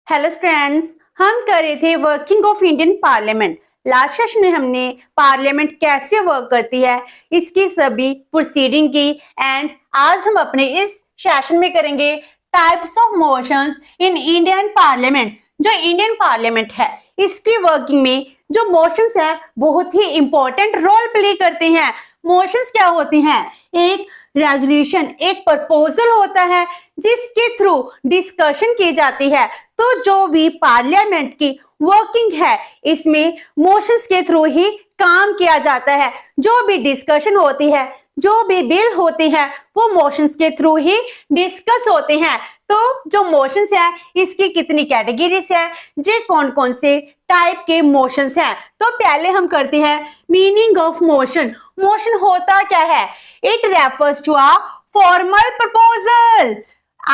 Hello students, हम कर रहे थे working of Indian parliament. Last session में हमने पार्लियामेंट कैसे वर्क करती है इसकी सभी प्रोसीडिंग की एंड आज हम अपने इस सेशन में करेंगे types of motions in Indian parliament. जो इंडियन पार्लियामेंट है इसकी वर्किंग में जो मोशंस है बहुत ही इंपॉर्टेंट रोल प्ले करते हैं। मोशंस क्या होती हैं? एक रेजोल्यूशन, एक प्रपोजल होता है जिसके थ्रू डिस्कशन की जाती है। तो जो भी पार्लियामेंट की वर्किंग है इसमें मोशंस के थ्रू ही काम किया जाता है। जो भी डिस्कशन होती है, जो भी बिल होती है वो मोशंस के थ्रू ही डिस्कस होते हैं। तो जो मोशंस है इसकी कितनी कैटेगरीज है, जे कौन कौन से टाइप के मोशंस हैं। तो पहले हम करते हैं मीनिंग ऑफ मोशन। मोशन होता क्या है? It refers to a formal proposal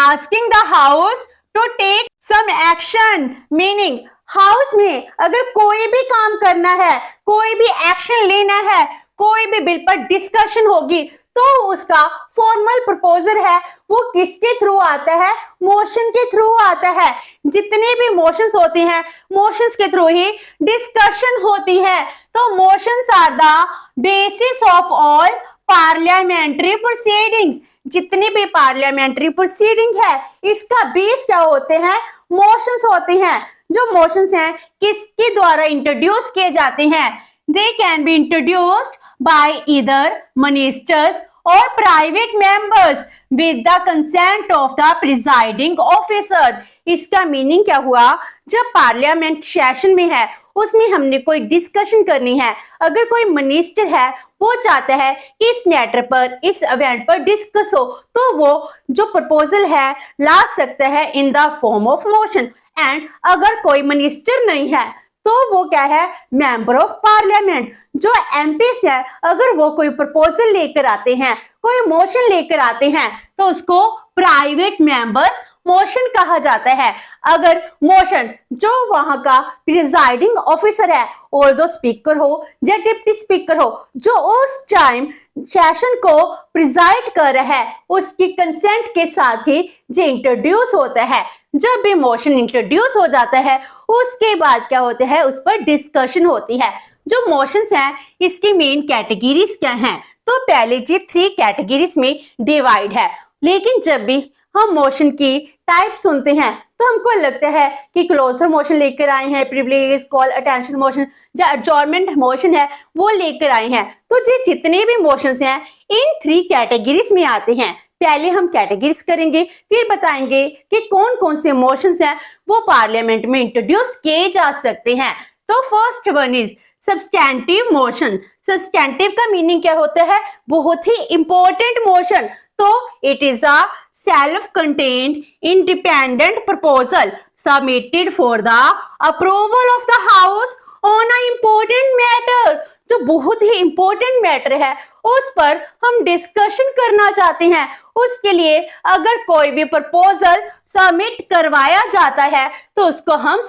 asking the house to take some action. Meaning house में अगर कोई भी काम करना है, कोई भी एक्शन लेना है, कोई भी बिल पर डिस्कशन होगी तो उसका फॉर्मल प्रपोजल है वो किसके थ्रू आता है? मोशन के थ्रू आता है। जितने भी मोशंस होते हैं मोशंस के थ्रू ही डिस्कशन होती है। तो motions are the basis of all parliamentary proceedings. जितने भी पार्लियामेंट्री प्रोसीडिंग है इसका बेस क्या होते हैं? मोशंस होते हैं। जो मोशंस हैं किसके द्वारा इंट्रोड्यूस किए जाते हैं? They can be introduced by either ministers or private members with the consent of the presiding officer। इसका मीनिंग क्या हुआ? जब पार्लियामेंट सेशन में है उसमें हमने कोई डिस्कशन करनी है, अगर कोई मिनिस्टर है वो चाहता है कि इस मैटर पर, इस इवेंट पर डिस्कस हो तो वो जो प्रपोजल है ला सकता है in the form of motion. And अगर कोई मिनिस्टर नहीं है तो वो क्या है? Member of parliament. जो एमपीस है अगर वो कोई प्रपोजल लेकर आते हैं, कोई मोशन लेकर आते हैं तो उसको प्राइवेट मेंबर्स मोशन कहा जाता है। अगर मोशन जो वहां का प्रिजाइडिंग ऑफिसर है और दो स्पीकर हो या डिप्टी स्पीकर हो जो उस टाइम सेशन को प्रिजाइड कर रहा है उसकी कंसेंट के साथ ही जो इंट्रोड्यूस होता है। जब भी मोशन इंट्रोड्यूस हो जाता है उसके बाद क्या होता है? उस पर डिस्कशन होती है। जो मोशंस हैं इसकी मेन कैटेगरीज क्या हैं? तो पहले जी 3 कैटेगरीज में डिवाइड है। लेकिन जब भी हम मोशन की टाइप सुनते हैं तो हमको लगता है कि क्लोजर मोशन लेकर आए हैं, प्रिविलेज, कॉल अटेंशन मोशन, जो एडजॉर्नमेंट मोशन है वो लेकर आए हैं। तो ये जितने भी मोशंस हैं इन 3 कैटेगरीज में आते हैं। पहले हम कैटेगरीज करेंगे फिर बताएंगे कि कौन कौन से मोशंस हैं वो पार्लियामेंट में इंट्रोड्यूस किए जा सकते हैं। तो first one is substantive motion. Substantive का मीनिंग क्या होता है? बहुत ही इंपॉर्टेंट मोशन। तो it is a self contained independent proposal submitted for the approval of the house on a important matter. जो बहुत ही इंपॉर्टेंट मैटर है उस पर हम डिस्कशन करना चाहते हैं, उसके लिए अगर कोई भी प्रपोजल सबमिट करवाया जाता है तो उसको हम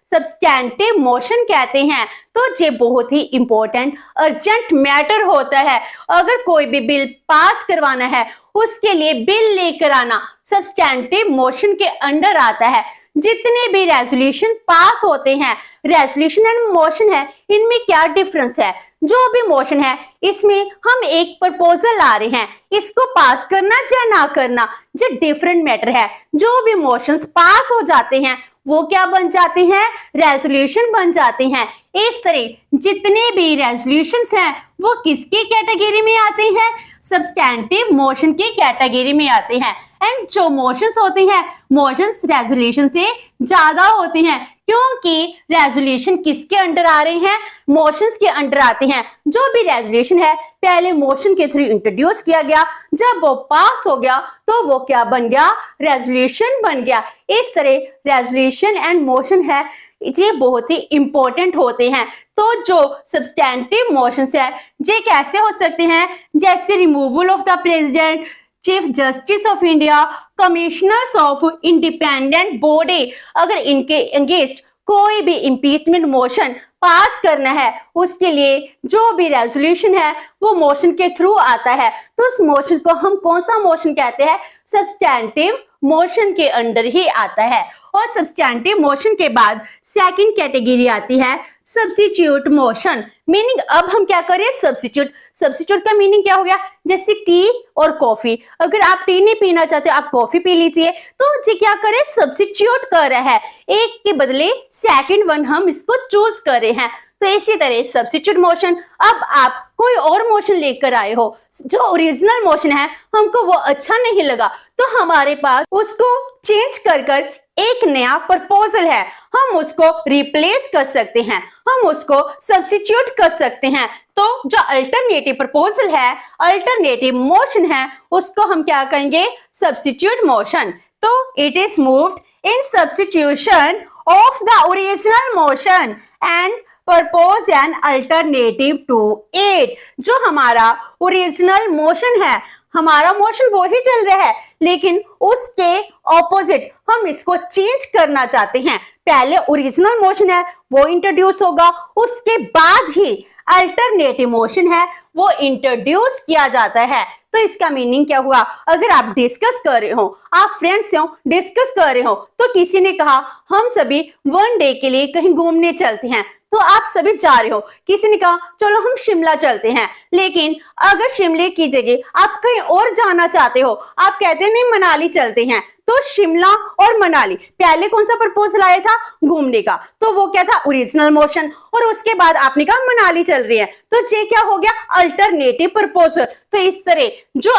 सब्सटैंटिव मोशन कहते हैं। तो ये बहुत ही इंपॉर्टेंट अर्जेंट मैटर होता है। अगर कोई भी बिल पास करवाना है उसके लिए बिल लेकर आना सब्सटैंटिव मोशन के अंडर आता है। जितने भी रेजोल्यूशन पास होते हैं, रेजोल्यूशन एंड मोशन है, इनमें क्या डिफरेंस है? जो भी मोशन है इसमें हम एक प्रपोजल ला रहे हैं, इसको पास करना या ना करना जो डिफरेंट मैटर है। जो भी मोशंस पास हो जाते हैं वो क्या बन जाते हैं? रेजोल्यूशन बन जाते हैं। इस तरह जितने भी रेजोल्यूशंस हैं वो किसकी कैटेगरी में आते हैं? सब्सटैंटिव मोशन की कैटेगरी में आते हैं। एंड जो मोशंस होते हैं मोशंस रेजोल्यूशन से ज्यादा होते हैं क्योंकि रेजोल्यूशन किसके अंडर आ रहे हैं? मोशंस के अंडर आते हैं। जो भी रेजोल्यूशन है पहले मोशन के थ्रू इंट्रोड्यूस किया गया, जब वो पास हो गया तो वो क्या बन गया? रेजोल्यूशन बन गया। इस तरह रेजोल्यूशन एंड मोशन है ये बहुत ही इंपॉर्टेंट होते हैं। तो जो सब्सटैंटिव मोशंस है ये कैसे हो सकते हैं? जैसे removal of the president, chief justice of India, commissioners of independent body. अगर इनके अगेंस्ट कोई भी इम्पीचमेंट मोशन पास करना है उसके लिए जो भी रेजोल्यूशन है वो मोशन के थ्रू आता है। तो उस मोशन को हम कौन सा मोशन कहते हैं? सब्सटैंटिव मोशन के अंडर ही आता है। और सब्सटेंटिव मोशन के बाद सेकंड कैटेगरी आती है सब्स्टिट्यूट मोशन। मीनिंग अब हम क्या करें, सब्स्टिट्यूट का मीनिंग क्या हो गया, जैसे टी और कॉफी, अगर आप टी नहीं पीना चाहते आप कॉफी पी लीजिए, तो जी क्या करें, सब्स्टिट्यूट कर रहा है, एक के बदले सेकंड वन हम इसको चूज कर रहे हैं। तो इसी तरह सब्स्टिट्यूट मोशन, अब आप कोई और मोशन लेकर आए हो, जो ओरिजिनल मोशन है हमको वो अच्छा नहीं लगा, तो हमारे पास उसको चेंज कर कर एक नया प्रपोजल है, हम उसको रिप्लेस कर सकते हैं, हम उसको सब्स्टिट्यूट कर सकते हैं। तो जो अल्टरनेटिव प्रपोजल है, अल्टरनेटिव मोशन है, उसको हम क्या कहेंगे, सब्स्टिट्यूट मोशन। तो it is moved in substitution of the original motion and propose an alternative to it. जो हमारा ओरिजिनल मोशन है, हमारा मोशन वो ही चल रहा है, लेकिन उसके ऑपोजिट हम इसको चेंज करना चाहते हैं। पहले ओरिजिनल मोशन है वो इंट्रोड्यूस होगा, उसके बाद ही अल्टरनेटिव मोशन है वो इंट्रोड्यूस किया जाता है। तो इसका मीनिंग क्या हुआ, अगर आप डिस्कस कर रहे हो, आप फ्रेंड्स हो डिस्कस कर रहे हो, तो किसी ने कहा हम सभी वन डे के लिए कहीं घूमने चलते हैं, तो आप सभी जा रहे हो, किसी ने कहा चलो हम शिमला चलते हैं, लेकिन अगर शिमले की जगह आप कहीं और जाना चाहते हो, आप कहते हैं नहीं मनाली चलते हैं, तो शिमला और मनाली, पहले कौन सा प्रपोजल आया था, घूमने का, तो वो क्या था, ओरिजिनल मोशन, और उसके बाद आपने कहा मनाली चल रही है, तो ये क्या हो गया, अल्टरनेटिव प्रपोजल। तो इस तरह जो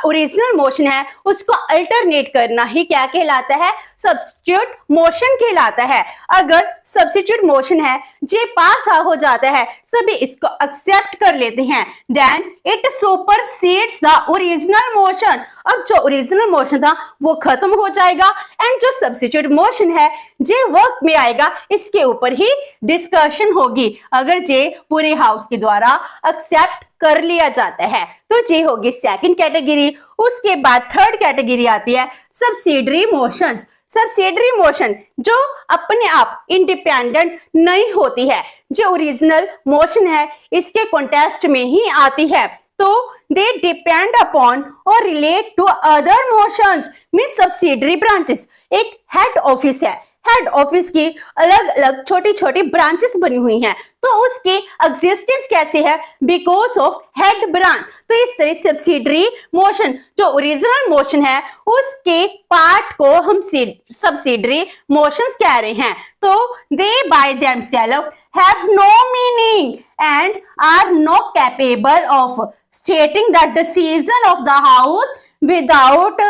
ओरिजिनल मोशन है उसको अल्टरनेट करना ही क्या कहलाता है, सब्स्टिट्यूट मोशन कहलाता है। अगर सब्स्टिट्यूट मोशन है जे पास हो जाता है, सभी इसको एक्सेप्ट कर लेते हैं, then it supersedes the original motion. अब जो ओरिजिनल मोशन था वो खत्म हो जाएगा, एंड जो सब्स्टिट्यूट मोशन है जे वर्क में आएगा, इसके ऊपर ही डिस्कशन होगी, अगर जे पूरे हाउस के द्वारा एक्सेप्ट कर लिया जाता है। तो ये होगी सेकंड कैटेगरी। उसके बाद थर्ड कैटेगरी आती है सब्सिडरी मोशंस। सब्सिडरी मोशन जो अपने आप इंडिपेंडेंट नहीं होती है, जो ओरिजिनल मोशन है इसके कॉन्टेक्स्ट में ही आती है, तो दे डिपेंड अपॉन और relate to other motions. Means subsidiary branches, एक हेड ऑफिस है, हेड ऑफिस की अलग अलग छोटी छोटी ब्रांचेस बनी हुई हैं, तो उसके एग्जिस्टेंस कैसे है, बिकॉज ऑफ हेड ब्रांच। तो इस तरह सब्सिडरी मोशन, जो ओरिजिनल मोशन है उसके पार्ट को हम सब्सिडरी मोशंस कह रहे हैं। तो they by themselves have no meaning and are not capable of stating the decision of the house without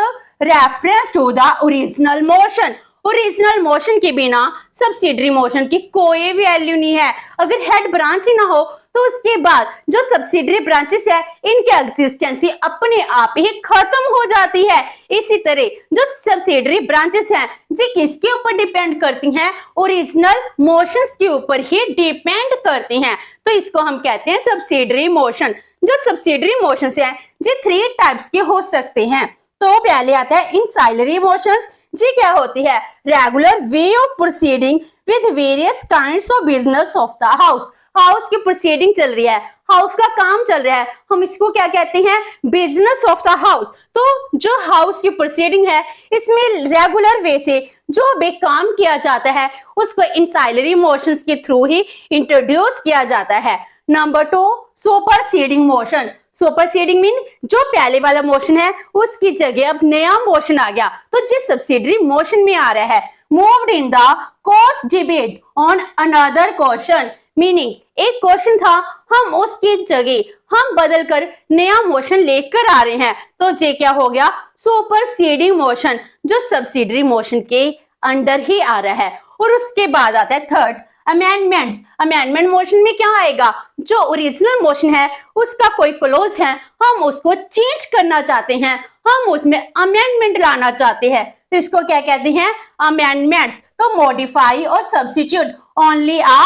reference to the original motion. Original motion के बिना सब्सिडरी मोशन की कोई वैल्यू नहीं है। अगर हेड ब्रांच ही ना हो तो उसके बाद जो सब्सिडरी ब्रांचेस है इनके एग्जिस्टेंस अपने आप ही खत्म हो जाती है। इसी तरह जो सब्सिडरी ब्रांचेस हैं जी किसके ऊपर डिपेंड करती हैं, ओरिजिनल मोशंस के ऊपर ही डिपेंड करती हैं। तो इसको हम कहते हैं सब्सिडरी मोशन। जो सब्सिडरी मोशंस हैं जी 3 टाइप्स के हो सकते हैं। तो पहले आता है इंसाइलरी मोशंस, जी क्या होती है, regular way of proceeding with various kinds of business of the house. House की प्रोसीडिंग चल रही है, हाउस का काम चल रहा है, हम इसको क्या कहते हैं, बिजनेस ऑफ द हाउस। तो जो हाउस की प्रोसीडिंग है इसमें रेगुलर वे से जो भी काम किया जाता है उसको इंसाइलरी मोशंस के थ्रू ही इंट्रोड्यूस किया जाता है। Number 2 superseding motion. Superseding mean जो पहले वाला मोशन है उसकी जगह अब नया मोशन आ गया, तो जिस सब्सिडरी मोशन में आ रहा है, moved in the course debate on another question. Meaning एक क्वेश्चन था, हम उसकी जगह हम बदल कर नया मोशन लेकर आ रहे हैं, तो ये क्या हो गया, सुपरसीडिंग मोशन, जो सब्सिडरी मोशन के अंडर ही आ रहा है। और उसके बाद आता है थर्ड अमेंडमेंट्स। अमेंडमेंट मोशन में क्या आएगा, जो ओरिजिनल मोशन है उसका कोई क्लोज है, हम उसको चेंज करना चाहते हैं, हम उसमें अमेंडमेंट लाना चाहते हैं, तो इसको क्या कहते हैं, अमेंडमेंट्स। तो मॉडिफाई और substitute only a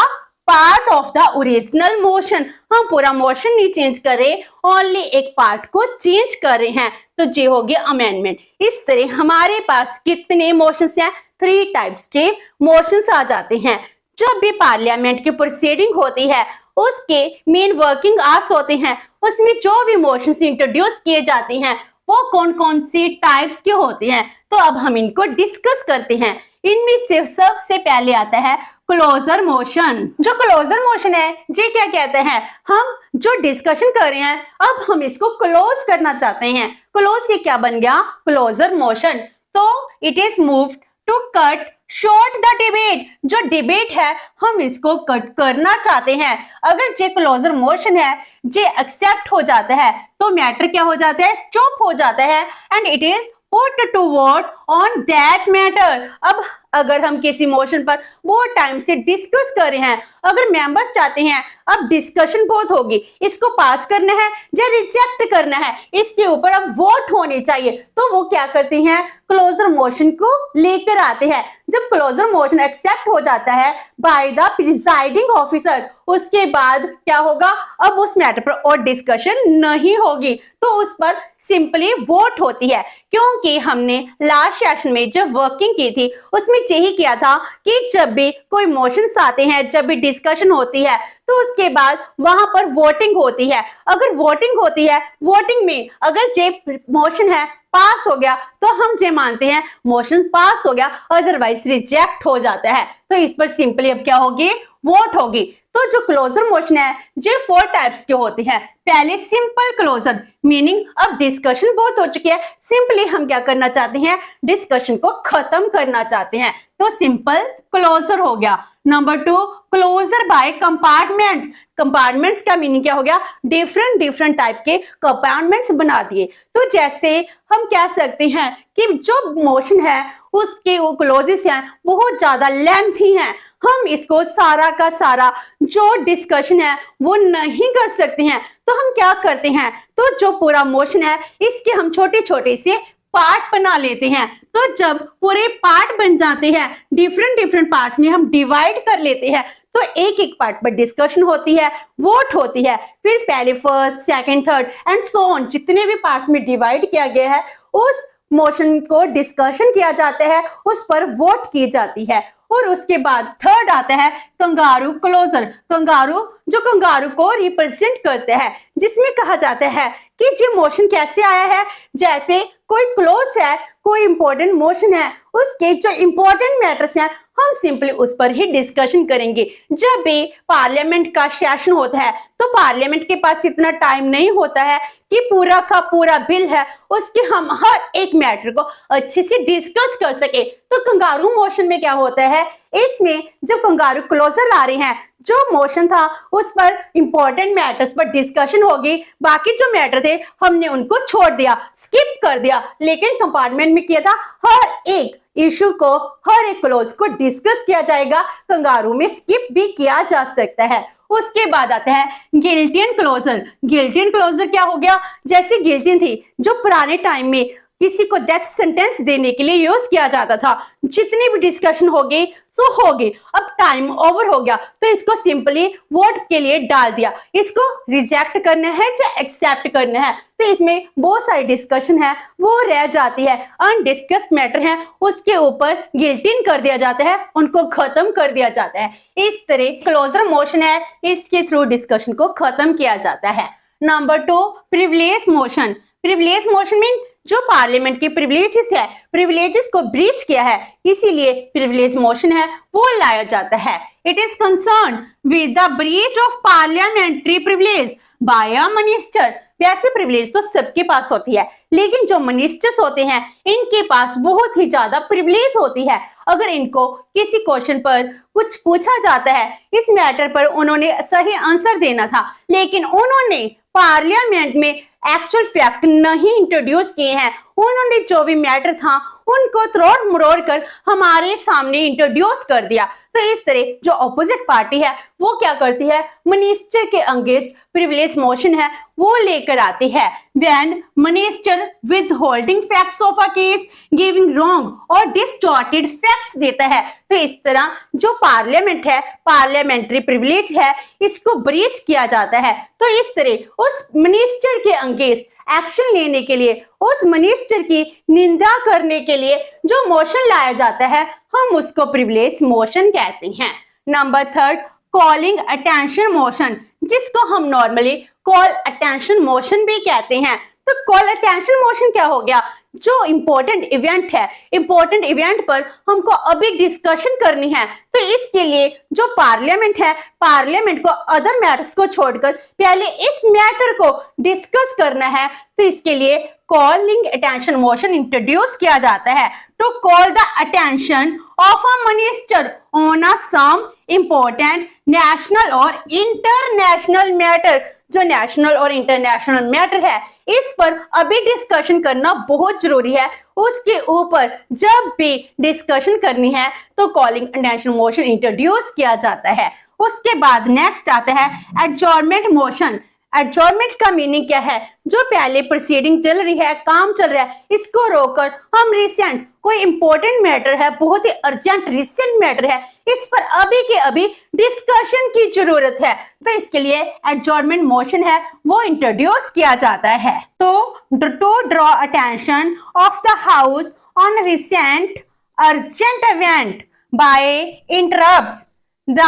part of the original motion. हम पूरा मोशन नहीं चेंज कर रहे, ओनली एक पार्ट को चेंज कर रहे हैं, तो ये हो गया अमेंडमेंट। इस तरह हमारे पास कितने मोशंस हैं, 3 टाइप्स के मोशंस आ जाते हैं। जब भी पार्लियामेंट की प्रोसीडिंग होती है उसके मेन वर्किंग आवर्स होते हैं, उसमें जो भी मोशंस इंट्रोड्यूस किए जाते हैं वो कौन कौन सी टाइप्स के होते हैं, तो अब हम इनको डिस्कस करते हैं। इनमें से सबसे पहले आता है क्लोजर मोशन। जो क्लोजर मोशन है ये क्या कहते हैं, हम जो डिस्कशन कर रहे हैं अब हम इसको क्लोज करना चाहते हैं। क्लोज से क्या बन गया, क्लोजर मोशन। तो it is moved to cut short the debate. जो डिबेट है हम इसको कट करना चाहते हैं। अगर जे क्लोजर मोशन है जे एक्सेप्ट हो जाता है तो मैटर क्या हो जाता है, स्टॉप हो जाता है and it is put to vote on that matter। अब अगर हम किसी मोशन पर बहुत टाइम से डिस्कस कर रहे हैं, अगर मेंबर्स चाहते हैं अब डिस्कशन बहुत होगी, इसको पास करना है या रिजेक्ट करना है, इसके ऊपर अब वोट होनी चाहिए, तो वो क्या करते हैं, क्लोजर मोशन को लेकर आते हैं। जब क्लोजर मोशन एक्सेप्ट हो जाता है बाय द प्रिजाइडिंग ऑफिसर, उसके बाद क्या होगा, अब उस मैटर पर और डिस्कशन नहीं होगी, तो उस पर सिंपली वोट होती है। क्योंकि हमने लास्ट सेशन में जब वर्किंग की थी उसमें यही किया था कि जब भी कोई मोशंस आते हैं, जब भी डिस्कशन होती है तो उसके बाद वहां पर वोटिंग होती है। अगर वोटिंग होती है, वोटिंग में अगर जे मोशन है पास हो गया तो हम जे मानते हैं मोशन पास हो गया, अदरवाइज रिजेक्ट हो जाता है। तो इस पर सिंपली अब क्या होगी, वोट होगी। तो जो क्लोजर मोशन है ये 4 टाइप्स के होते हैं। पहले सिंपल क्लोजर, मीनिंग अब डिस्कशन बहुत हो चुकी है, सिंपली हम क्या करना चाहते हैं, डिस्कशन को खत्म करना चाहते हैं, तो सिंपल क्लोजर हो गया। Number 2 closure by compartments. Compartments का मीनिंग क्या हो गया, डिफरेंट टाइप के कंपार्टमेंट्स बना दिए। तो जैसे हम कह सकते हैं कि जो मोशन है उसके वो क्लोजेस हैं बहुत ज्यादा लेंथी हैं, हम इसको सारा का सारा जो डिस्कशन है वो नहीं कर सकते हैं, तो हम क्या करते हैं, तो जो पूरा मोशन है इसके हम छोटे छोटे से पार्ट बना लेते हैं। तो जब पूरे पार्ट बन जाते हैं, डिफरेंट पार्ट्स में हम डिवाइड कर लेते हैं, तो एक एक पार्ट पर डिस्कशन होती है, वोट होती है, फिर पहले first second third and so on जितने भी पार्ट्स में डिवाइड किया गया है उस मोशन को डिस्कशन किया जाता है, उस पर वोट की जाती है। और उसके बाद थर्ड आता है कंगारू क्लोजर। कंगारू जो कंगारू को रिप्रेजेंट करते हैं, जिसमें कहा जाता है कि ये मोशन कैसे आया है, जैसे कोई क्लोज है, कोई इंपॉर्टेंट मोशन है, उसके जो इंपॉर्टेंट मैटर्स हैं हम सिंपली उस पर ही डिस्कशन करेंगे। जब भी पार्लियामेंट का सेशन होता है तो पार्लियामेंट के पास इतना टाइम नहीं होता है कि पूरा का पूरा बिल है उसके हम हर एक मैटर को अच्छे से डिस्कस कर सके। तो कंगारू मोशन में क्या होता है, इसमें जब कंगारू क्लोजर ला रहे हैं, जो मोशन था उस पर इंपॉर्टेंट मैटर्स पर डिस्कशन होगी, बाकी जो मैटर थे हमने उनको छोड़ दिया, स्किप कर दिया, लेकिन कंपार्टमेंट में किया था हर एक इशू को, हर एक क्लोज को डिस्कस किया जाएगा, कंगारू में स्किप भी किया जा सकता है। उसके बाद आता है गिल्टियन क्लोजर। गिल्टियन क्लोजर क्या हो गया, जैसे गिल्टियन थी जो पुराने टाइम में किसी को डेथ सेंटेंस देने के लिए यूज किया जाता था, जितनी भी डिस्कशन होगी सो होगी, अब टाइम ओवर हो गया तो इसको सिंपली वोट के लिए डाल दिया, इसको रिजेक्ट करना है या एक्सेप्ट करना है, तो इसमें बहुत सारी डिस्कशन है वो रह जाती है, अनडिस्कस्ड मैटर है उसके ऊपर गिल्टिन कर दिया जाता है, उनको खत्म कर दिया जाता है। इस तरह क्लोजर मोशन है, इसके थ्रू डिस्कशन को खत्म किया जाता है। Number 2 privilege motion. Privilege motion mean जो पार्लियामेंट के प्रिविलेजेस है, प्रिविलेजेस को ब्रीच किया है, इसीलिए प्रिविलेज मोशन है वो लाया जाता है। It is concern with the breach of parliamentary privilege by a minister. वैसे प्रिविलेज तो सबके पास होती है, लेकिन जो मिनिस्टर्स होते हैं इनके पास बहुत ही ज्यादा प्रिविलेज होती है। अगर इनको किसी क्वेश्चन पर कुछ पूछा जाता है, इस मैटर पर उन्होंने सही आंसर देना था, लेकिन उन्होंने पार्लियामेंट में एक्चुअल फैक्ट नहीं इंट्रोड्यूस किए हैं, उन्होंने जो भी मैटर था उनको तोड़ मरोड़ कर हमारे सामने इंट्रोड्यूस कर दिया। तो इस तरह जो ऑपोजिट पार्टी है वो क्या करती है, मिनिस्टर के अगेंस्ट प्रिविलेज मोशन है वो लेकर आती है। When minister withholding facts of a case, giving wrong और distorted facts देता है, तो इस तरह जो पार्लियामेंट है, पार्लियामेंट्री प्रिविलेज है, इसको ब्रीच किया जाता है। तो इस तरह उस मिनिस्टर के अगेंस्ट एक्शन लेने के लिए, उस मिनिस्टर की निंदा करने के लिए जो मोशन लाया जाता है हम उसको प्रिविलेज मोशन कहते हैं। नंबर 3 कॉलिंग अटेंशन मोशन, जिसको हम नॉर्मली कॉल अटेंशन मोशन भी कहते हैं। तो कॉल अटेंशन मोशन क्या हो गया? जो इंपॉर्टेंट इवेंट है, इंपॉर्टेंट इवेंट पर हमको अभी डिस्कशन करनी है, तो इसके लिए जो पार्लियामेंट है, पार्लियामेंट को अदर मैटर्स को छोड़कर पहले इस मैटर को डिस्कस करना है, तो इसके लिए कॉलिंग अटेंशन मोशन इंट्रोड्यूस किया जाता है to call the attention of a minister on a some important national और इंटरनेशनल मैटर। जो नेशनल और इंटरनेशनल मैटर है, इस पर अभी डिस्कशन करना बहुत जरूरी है। उसके ऊपर जब भी डिस्कशन करनी है तो कॉलिंग अटेंशन मोशन इंट्रोड्यूस किया जाता है। उसके बाद नेक्स्ट आता है एडजॉर्नमेंट मोशन। एडजॉर्नमेंट का मीनिंग क्या है? जो पहले प्रोसीडिंग चल रही है, काम चल रहा है, इसको रोककर हम रिसेंट कोई इंपॉर्टेंट मैटर है, बहुत ही अर्जेंट रिसेंट मैटर है, इस पर अभी के अभी डिस्कशन की जरूरत है, तो इसके लिए एडजॉर्नमेंट मोशन है वो इंट्रोड्यूस किया जाता है। तो to draw attention of the house on recent urgent event by interrupts the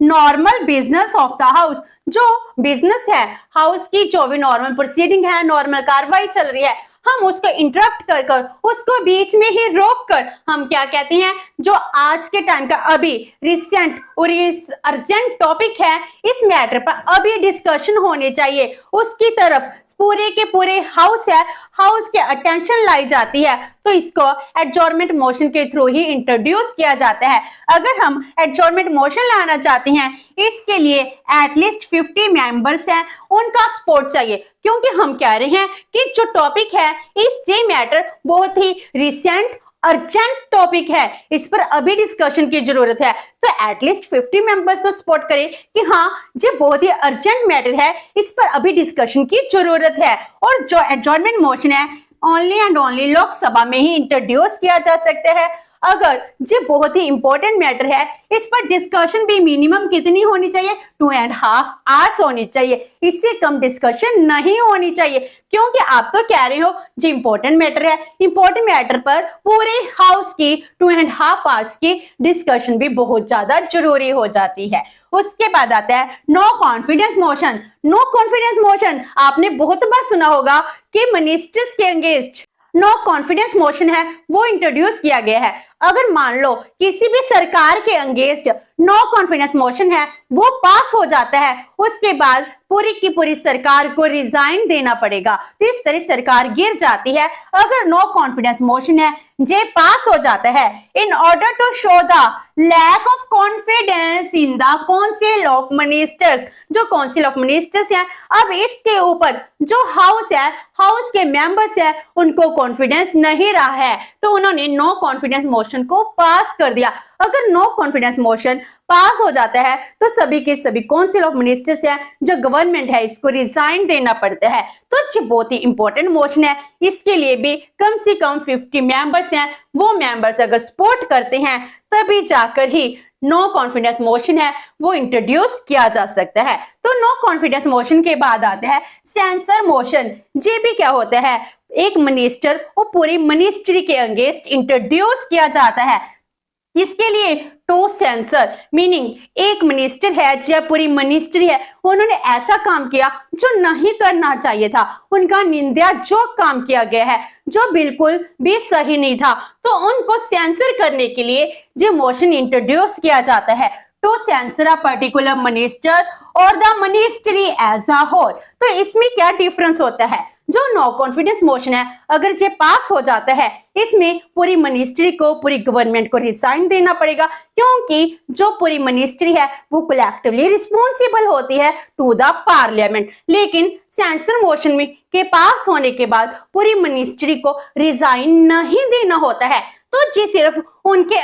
normal business of the house. जो बिजनेस है हाउस की, जो भी नॉर्मल प्रोसीडिंग है, नॉर्मल कार्रवाई चल रही है, हम उसको इंटरप्ट कर कर, उसको बीच में ही रोक कर हम क्या कहते हैं, जो आज के टाइम का अभी रिसेंट और इस अर्जेंट टॉपिक है, इस मैटर पर अभी डिस्कशन होने चाहिए, उसकी तरफ पूरे के पूरे हाउस है, हाउस के अटेंशन लाई जाती है, तो इसको एडजॉर्नमेंट मोशन के थ्रू ही इंट्रोड्यूस किया जाता है। अगर हम एडजॉर्नमेंट मोशन लाना चाहते हैं, इसके लिए एटलीस्ट 50 मेंबर्स हैं, उनका सपोर्ट चाहिए, क्योंकि हम कह रहे हैं कि जो टॉपिक है, इस जे मैटर बहुत ही रिसेंट अर्जेंट टॉपिक है, इस पर अभी डिस्कशन की जरूरत है, तो एटलीस्ट 50 मेंबर्स तो सपोर्ट करें कि हाँ ये बहुत ही अर्जेंट मैटर है, इस पर अभी डिस्कशन की जरूरत है। और जो एडजॉर्नमेंट मोशन है ओनली एंड ओनली लोकसभा में ही इंट्रोड्यूस किया जा सकता है। अगर ये बहुत ही इंपॉर्टेंट मैटर है, इस पर डिस्कशन भी मिनिमम कितनी होनी चाहिए? 2.5 आवर्स होनी चाहिए, इससे कम डिस्कशन नहीं होनी चाहिए, क्योंकि आप तो कह रहे हो जो इंपॉर्टेंट मैटर है, इंपॉर्टेंट मैटर पर पूरे हाउस की 2.5 आवर्स की डिस्कशन भी बहुत ज्यादा जरूरी हो जाती है। उसके बाद आता है no confidence motion. No confidence motion आपने बहुत बार सुना होगा कि मिनिस्टर्स के अगेंस्ट नो कॉन्फिडेंस मोशन है वो इंट्रोड्यूस किया गया है। अगर मान लो किसी भी सरकार के अगेंस्ट नो कॉन्फिडेंस मोशन है वो पास हो जाता है, उसके बाद पूरी की पूरी सरकार को रिजाइन देना पड़ेगा, तो इस तरह सरकार गिर जाती है। अगर नो कॉन्फिडेंस मोशन है जे पास हो जाता है, in order to show the lack of confidence in the council of ministers. जो काउंसिल ऑफ मिनिस्टर्स है, अब इसके ऊपर जो हाउस है, हाउस के मेंबर्स है, उनको कॉन्फिडेंस नहीं रहा है, तो उन्होंने नो कॉन्फिडेंस मोशन को पास कर दिया। अगर नो कॉन्फिडेंस मोशन पास हो जाता है तो सभी के सभी काउंसिल ऑफ मिनिस्टर्स है, जो गवर्नमेंट है, इसको रिजाइन देना पड़ता है। तो ये बहुत ही इंपॉर्टेंट मोशन है, इसके लिए भी कम से कम 50 मेंबर्स हैं, वो मेंबर्स अगर सपोर्ट करते हैं तभी जाकर ही नो कॉन्फिडेंस मोशन है वो इंट्रोड्यूस किया जा सकता है। तो नो कॉन्फिडेंस मोशन के बाद आता है सेंसर मोशन। ये भी क्या होता है, एक मिनिस्टर और पूरी मिनिस्ट्री के अगेंस्ट इंट्रोड्यूस किया जाता है। इसके लिए टू सेंसर, मीनिंग एक मिनिस्टर है या पूरी मिनिस्ट्री है, उन्होंने ऐसा काम किया जो नहीं करना चाहिए था, उनका निंदा जो काम किया गया है जो बिल्कुल भी सही नहीं था, तो उनको सेंसर करने के लिए जो मोशन इंट्रोड्यूस किया जाता है to censure a particular minister और the ministry as a whole. तो इसमें क्या डिफरेंस होता है? जो नो कॉन्फिडेंस मोशन है, अगर ये पास हो जाता है, इसमें पूरी मिनिस्ट्री को, पूरी गवर्नमेंट को रिजाइन देना पड़ेगा, क्योंकि जो पूरी मिनिस्ट्री है वो कलेक्टिवली रिस्पॉन्सिबल होती है टू द पार्लियामेंट। लेकिन सेंसर मोशन में के पास होने के बाद पूरी मिनिस्ट्री को रिजाइन नहीं देना होता है, तो जी सिर्फ उनके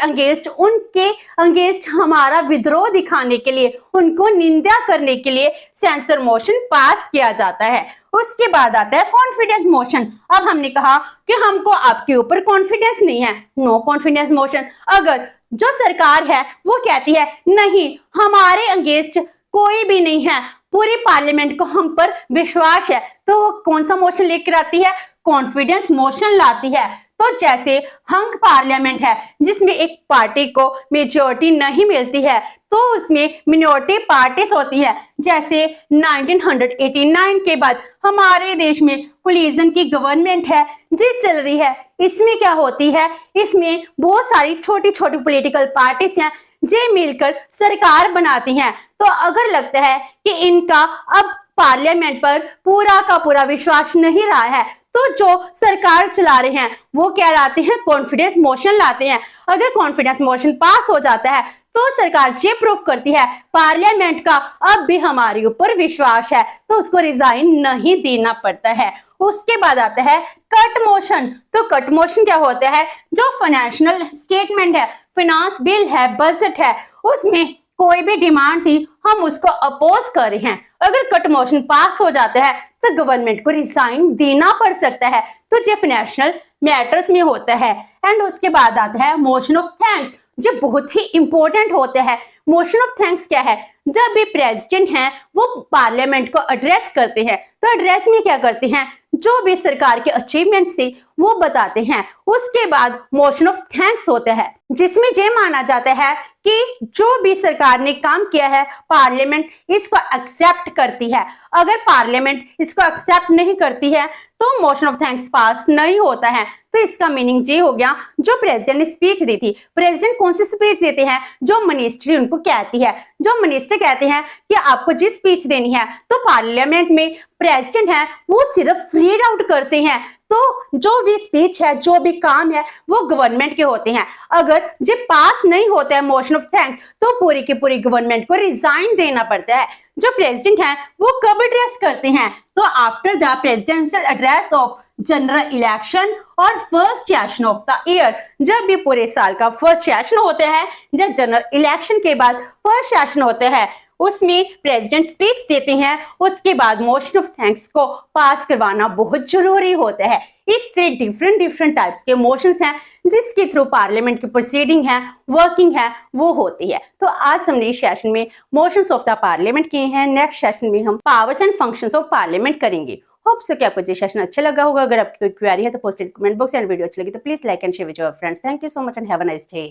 अगेंस्ट हमारा विद्रोह दिखाने के लिए, उनको निंदा करने के लिए सेंसर मोशन पास किया जाता है। उसके बाद आता है कॉन्फिडेंस मोशन। अब हमने कहा कि हमको आपके ऊपर कॉन्फिडेंस नहीं है, नो कॉन्फिडेंस मोशन। अगर जो सरकार है वो कहती है नहीं हमारे अगेंस्ट कोई भी नहीं है, पूरी पार्लियामेंट को हम पर विश्वास है, तो वो कौन सा मोशन लेकर आती है? कॉन्फिडेंस मोशन लाती है। तो जैसे हंग पार्लियामेंट है जिसमें एक पार्टी को मेजोरिटी नहीं मिलती है तो उसमें मिनॉरिटी पार्टीज होती है। जैसे 1989 के बाद हमारे देश में कोलिजन की गवर्नमेंट है जी चल रही है। इसमें क्या होती है, इसमें बहुत सारी छोटी छोटी पॉलिटिकल पार्टीज हैं जे मिलकर सरकार बनाती हैं। तो अगर लगता है कि इनका अब पार्लियामेंट पर पूरा का पूरा विश्वास नहीं रहा है तो जो सरकार चला रहे हैं वो क्या लाते हैं, कॉन्फिडेंस मोशन लाते हैं। अगर कॉन्फिडेंस मोशन पास हो जाता है तो सरकार ये प्रूफ करती है पार्लियामेंट का अब भी हमारे ऊपर विश्वास है, तो उसको रिजाइन नहीं देना पड़ता है। उसके बाद आता है कट मोशन। तो कट मोशन क्या होता है, जो फाइनेंशियल स्टेटमेंट है, फाइनेंस बिल है, बजट है, उसमें कोई भी डिमांड थी हम उसको अपोज कर रहे हैं, अगर कट मोशन पास हो जाता है तो गवर्नमेंट को रिजाइन देना पड़ सकता है। तो ये फाइनेंशियल मैटर्स में होता है। एंड उसके बाद आता है मोशन ऑफ थैंक्स, जो बहुत ही इंपॉर्टेंट होता है। मोशन ऑफ थैंक्स क्या है, जब भी प्रेसिडेंट हैं वो पार्लियामेंट को एड्रेस करते हैं तो एड्रेस में क्या करते हैं, जो भी सरकार के अचीवमेंट्स थे वो बताते हैं। उसके बाद मोशन ऑफ थैंक्स होता है जिसमें यह माना जाता है कि जो भी सरकार ने काम किया है पार्लियामेंट इसको एक्सेप्ट करती है। अगर पार्लियामेंट इसको एक्सेप्ट नहीं करती है तो मोशन ऑफ थैंक्स पास नहीं होता है। तो इसका मीनिंग ये हो गया, जो प्रेसिडेंट ने स्पीच दी थी, प्रेसिडेंट कौन सी स्पीच देते हैं, जो मिनिस्ट्री उनको कहती है, जो मिनिस्टर कहते हैं कि आपको जिस स्पीच देनी है, तो पार्लियामेंट में प्रेसिडेंट है वो सिर्फ रीड आउट करते हैं। तो जो भी स्पीच है, जो भी काम है वो गवर्नमेंट के होते हैं। अगर जो पास नहीं होता है मोशन ऑफ थैंक्स तो पूरी की पूरी गवर्नमेंट को रिजाइन देना पड़ता है। जो प्रेसिडेंट है वो कब एड्रेस करते हैं, तो after the presidential address of general election और first session of the year. जब भी पूरे साल का फर्स्ट सेशन होता है, जब जनरल इलेक्शन के बाद फर्स्ट सेशन होता है, उसमें प्रेसिडेंट स्पीच देते हैं। उसके बाद मोशन ऑफ थैंक्स को पास करवाना बहुत जरूरी होता है। इससे डिफरेंट टाइप्स के मोशंस हैं जिसके थ्रू पार्लियामेंट की प्रोसीडिंग है, वर्किंग है, वो होती है। तो आज हमने इस सेशन में मोशंस ऑफ द पार्लियामेंट किए हैं। नेक्स्ट सेशन में हम powers and functions of parliament करेंगे। होप सो कि आपको ये सेशन अच्छा लगा होगा। अगर आपकी कोई क्वेरी है तो post in comment box, and video अच्छी लगी तो please like and share with your friends. Thank you so much and have a nice day.